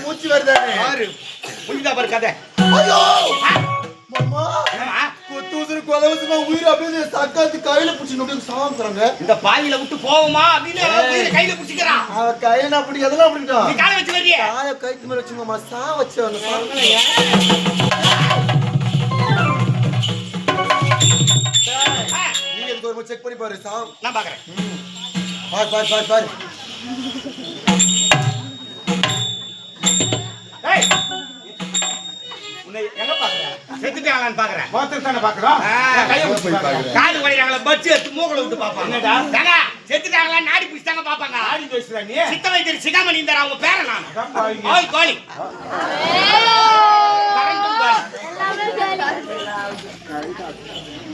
மூச்சு வருதாரு முடிஞ்சா பாரு கதை. உயிர் அப்படியே சக்காத்து கையில பிடிச்சு சாப்பிடுறாங்க. இந்த பாயில விட்டு போவோமா அப்படின்னு கையில பிடிச்சிக்கிறான். அவர் கையில அப்படி எதெல்லாம் அப்படின்ட்டான். காலை வச்சு வரியா காலை கைத்து மேல வச்சுங்கம்மா சா வச்சு நீங்க ஒரு செக் பண்ணி பாரு சா. நான் பாக்குறேன். பாரு எங்க பாக்குற செத்துட்டாங்களான்னு பாக்குறேன். மொத்தத்தானே பாக்குறோம். காது வலிறாங்கள பட்சி எடுத்து மூக்குல விட்டு பாப்பாங்க. என்னடா செத்துட்டாங்களா நாடி பிடிச்சாங்க பாப்பாங்க. ஆடி பேசுற நீ சித்த வைத்தியர் சிகாமணி இந்தற அவங்க பேர நான். ஓய் கோலி